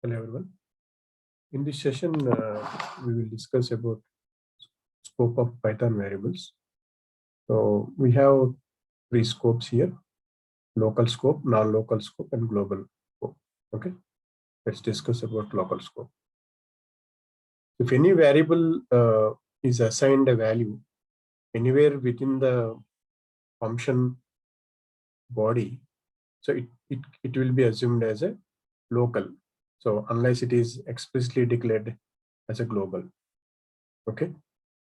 Hello everyone. In this session, we will discuss about scope of Python variables. So we have three scopes here: local scope, non-local scope, and global scope. Okay, let's discuss about local scope. If any variable is assigned a value anywhere within the function body, so it will be assumed as a local. So unless it is explicitly declared as a global. Okay.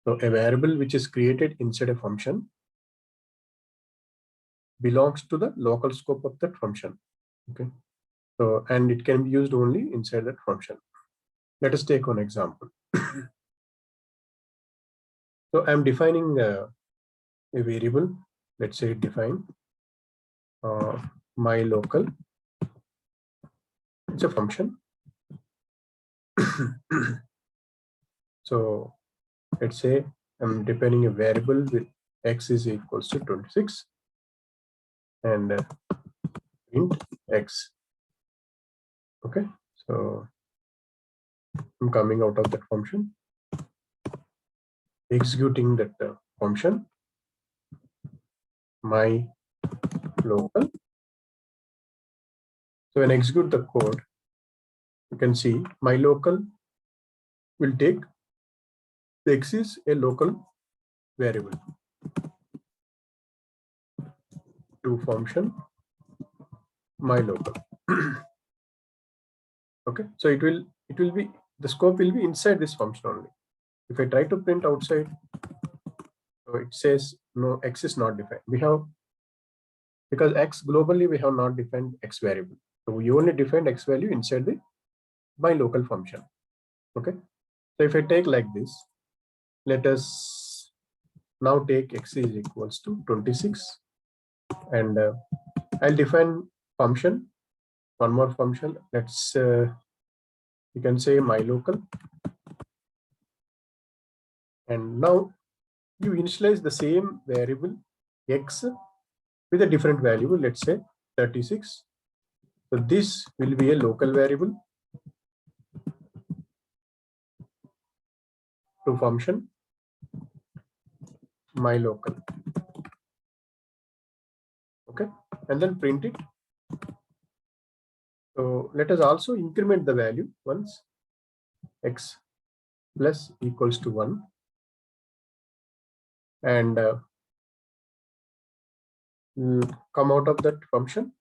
So a variable which is created inside a function belongs to the local scope of that function. Okay. So, and it can be used only inside that function. Let us take one example. So I'm defining a variable. Let's say define my local. It's a function. So let's say I'm defining a variable with x is equals to 26 and int x. Okay, so I'm coming out of that function, executing that function, my local. So when I execute the code, you can see my local will take x is a local variable to function my local. Okay, so it will be, the scope will be inside this function only. If I try to print outside, so it says no, x is not defined. We have, because x globally we have not defined x variable, so we only defined x value inside the my local function. Okay, so if I take like this, let us now take x is equals to 26 and I'll define function, one more function. Let's you can say my local, and now you initialize the same variable x with a different value, let's say 36. So this will be a local variable to function my local. Okay, and then print it. So let us also increment the value once x plus equals to 1 and come out of that function.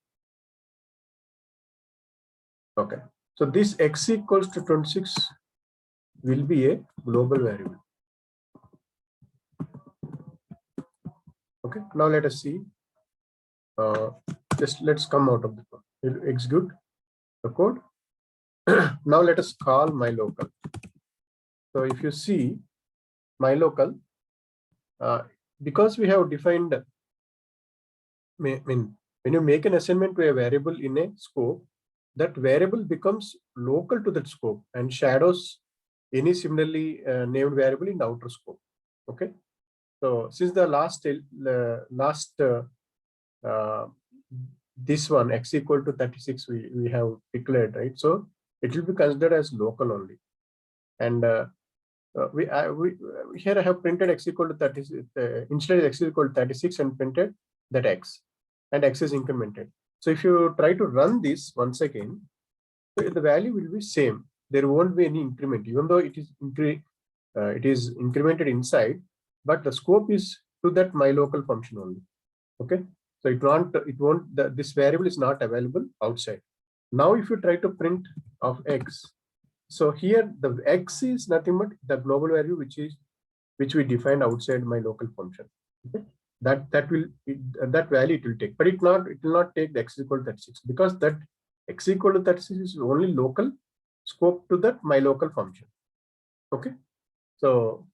Okay, so this x equals to 26 will be a global variable. Okay, now let us see. Just let's come out of the code. Execute the code. Now let us call my local. So if you see my local, because we have defined, I mean, when you make an assignment to a variable in a scope, that variable becomes local to that scope and shadows any similarly named variable in the outer scope. Okay, so since the last this one x equal to 36 we have declared, right? So it will be considered as local only, and we here I have printed x equal to 36. Instead x is equal to 36 and printed that x, and x is incremented. So if you try to run this once again, the value will be same. There won't be any increment, even though it is incremented inside, but the scope is to that my local function only. Okay, so this variable is not available outside. Now if you try to print of x, so here the x is nothing but the global value which we defined outside my local function. Okay, that value it will take, but it will not take the x equal to 36, because that x equal to 36 is only local scope to that my local function. Okay, so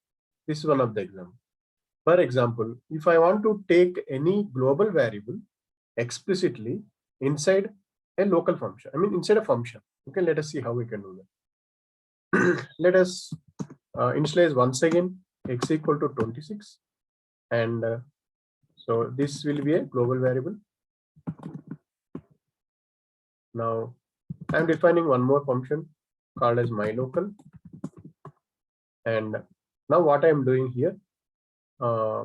this is one of the examples. For example, if I want to take any global variable explicitly inside a local function, I mean inside a function. Okay, let us see how we can do that. Let us initialize once again x equal to 26, and so this will be a global variable. Now I'm defining one more function called as myLocal. And now what I'm doing here, I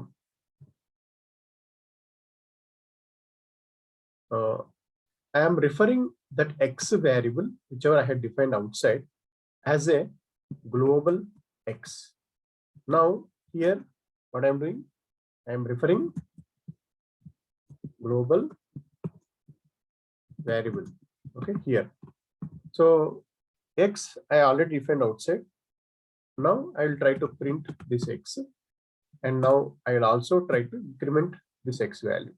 am referring that X variable, whichever I had defined outside, as a global X. Now here, what I'm doing, I'm referring global variable. Okay, here. So X I already defined outside. Now I will try to print this X, and now I will also try to increment this X value.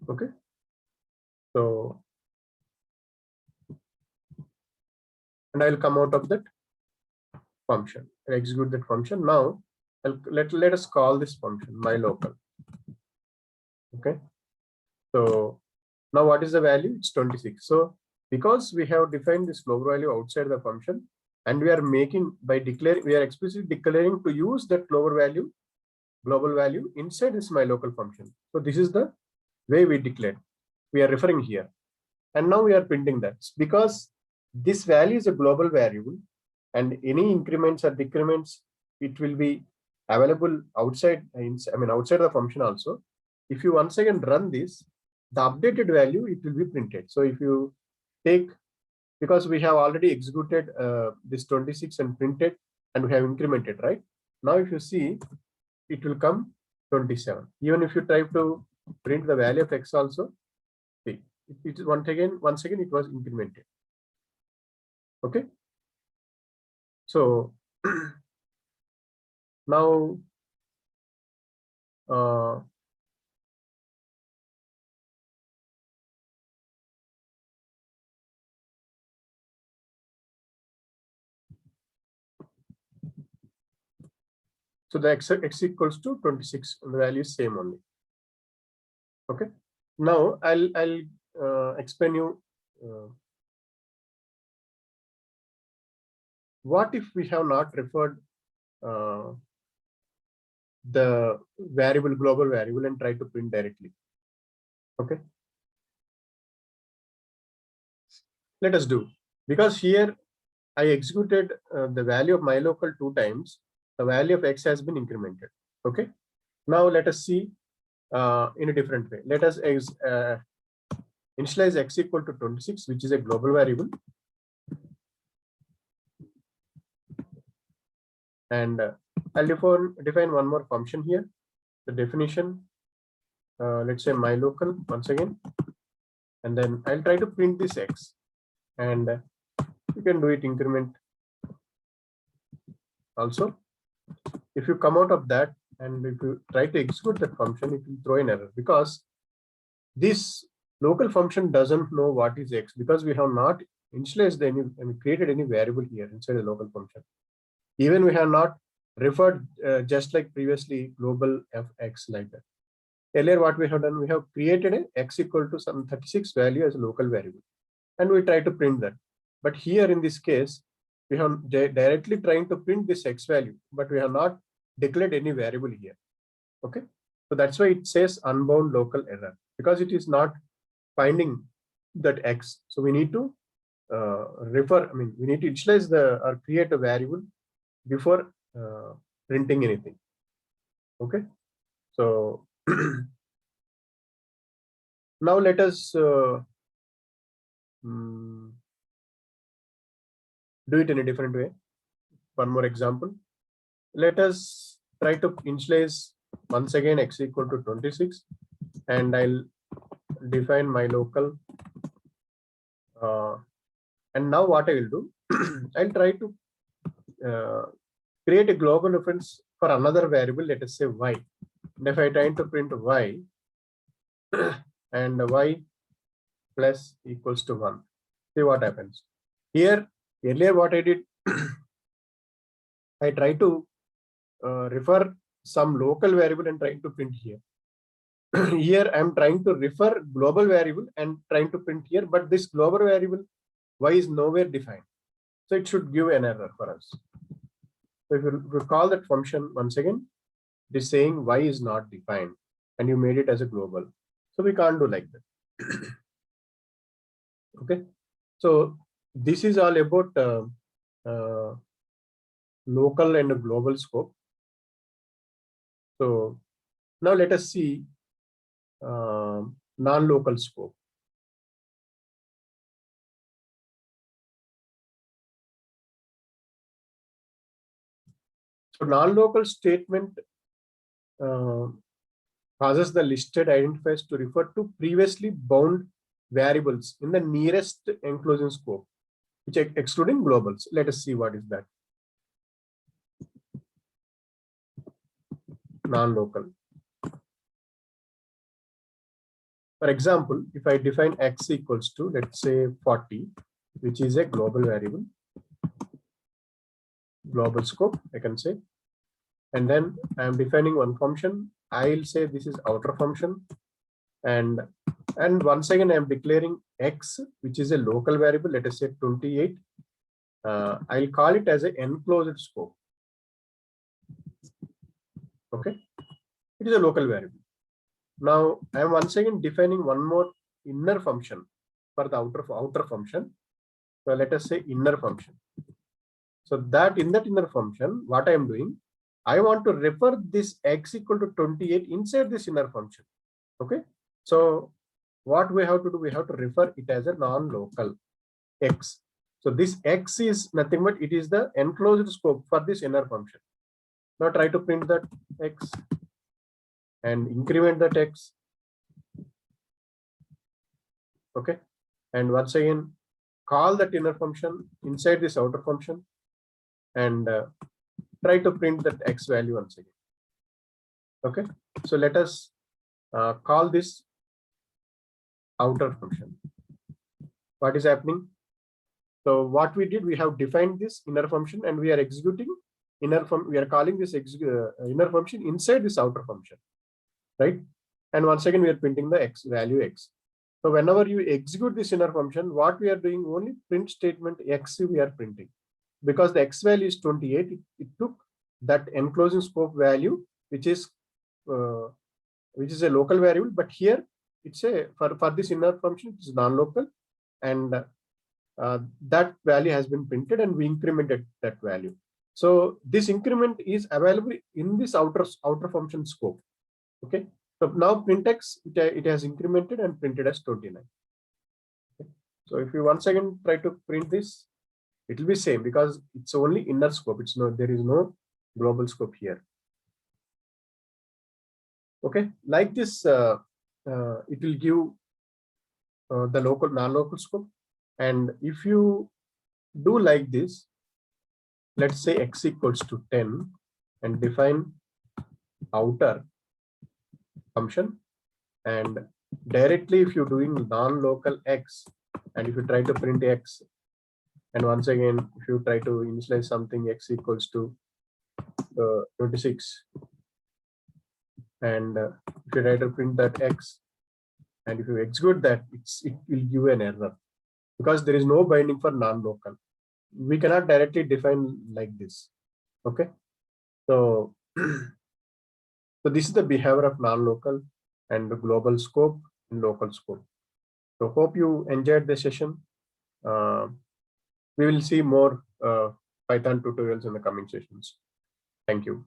Okay, so and I'll come out of that function and execute that function. Now let us call this function myLocal. Okay, so now what is the value? It's 26. So because we have defined this global value outside the function, and we are making by declaring, we are explicitly declaring to use that global value inside this myLocal function. So this is the way we declared. We are referring here, and now we are printing that because this value is a global variable, and any increments or decrements, it will be available outside. Outside the function also. If you once again run this, the updated value, it will be printed. So if you take, because we have already executed this 26 and printed, and we have incremented, right? Now if you see, it will come 27. Even if you try to print the value of X also, see, it is once again it was incremented. Okay, so now so the X equals to 26, and the value is same only. Okay, now I'll explain you what if we have not referred the global variable and try to print directly. Okay, let us do, because here I executed the value of myLocal 2 times. The value of X has been incremented. Okay, now let us see in a different way. Let us initialize X equal to 26, which is a global variable, and I'll define one more function here. The definition, let's say myLocal once again, and then I'll try to print this X, and you can do it increment also. If you come out of that and if you try to execute that function, it will throw an error because this local function doesn't know what is X, because we have not initialized created any variable here inside the local function. Even we have not referred just like previously global fx like that. Earlier what we have done, we have created a X equal to some 36 value as a local variable, and we try to print that. But here in this case, we have directly trying to print this X value, but we have not declared any variable here. Okay, so that's why it says unbound local error, because it is not finding that X. So we need to we need to initialize or create a variable before printing anything. Okay, so now let us do it in a different way. One more example. Let us try to initialize once again X equal to 26, and I'll define myLocal. And now what I will do, I'll try to create a global reference for another variable, let us say Y. And if I try to print Y and Y plus equals to 1, see what happens. Here, earlier what I did, I try to refer some local variable and trying to print here. Here I'm trying to refer global variable and trying to print here, but this global variable Y is nowhere defined. So it should give an error for us. So if you call that function once again, it is saying Y is not defined, and you made it as a global. So we can't do like that. Okay, so this is all about local and global scope. So now let us see non-local scope. So non-local statement causes the listed identifiers to refer to previously bound variables in the nearest enclosing scope, which excluding globals. Let us see what is that. Non-local. For example, if I define x equals to, let's say 40, which is a global variable, global scope, I can say, and then I am defining one function. I'll say this is outer function, and once again I am declaring x, which is a local variable. Let us say 28. I'll call it as an enclosed scope. Okay, it is a local variable. Now I am once again defining one more inner function for the outer function. So let us say inner function. So that in that inner function, what I am doing, I want to refer this x equal to 28 inside this inner function. Okay, so what we have to do, we have to refer it as a non-local x. So this x is nothing but it is the enclosed scope for this inner function. Now try to print that x and increment that x. Okay, and once again call that inner function inside this outer function and try to print that x value once again. Okay, so let us call this outer function. What is happening? So what we did, we have defined this inner function and we are executing we are calling this inner function inside this outer function, right? And once again we are printing the x value x. So whenever you execute this inner function, what we are doing, only print statement x we are printing, because the x value is 28. It took that enclosing scope value, which is a local variable, but here it's a for this inner function it is non-local, and that value has been printed and we incremented that value. So this increment is available in this outer function scope. Okay, so now print x, it has incremented and printed as 29. Okay. So if you once again try to print this, it will be same because it's only inner scope. There is no global scope here. Okay, like this, it will give the local non-local scope. And if you do like this, let's say x equals to 10 and define outer function, and directly if you're doing non-local x and if you try to print x, and once again if you try to initialize something x equals to 26, and if you try to print that x and if you execute that, it will give an error because there is no binding for non-local. We cannot directly define like this. Okay, so so this is the behavior of non-local and the global scope and local scope. So hope you enjoyed the session. We will see more Python tutorials in the coming sessions. Thank you.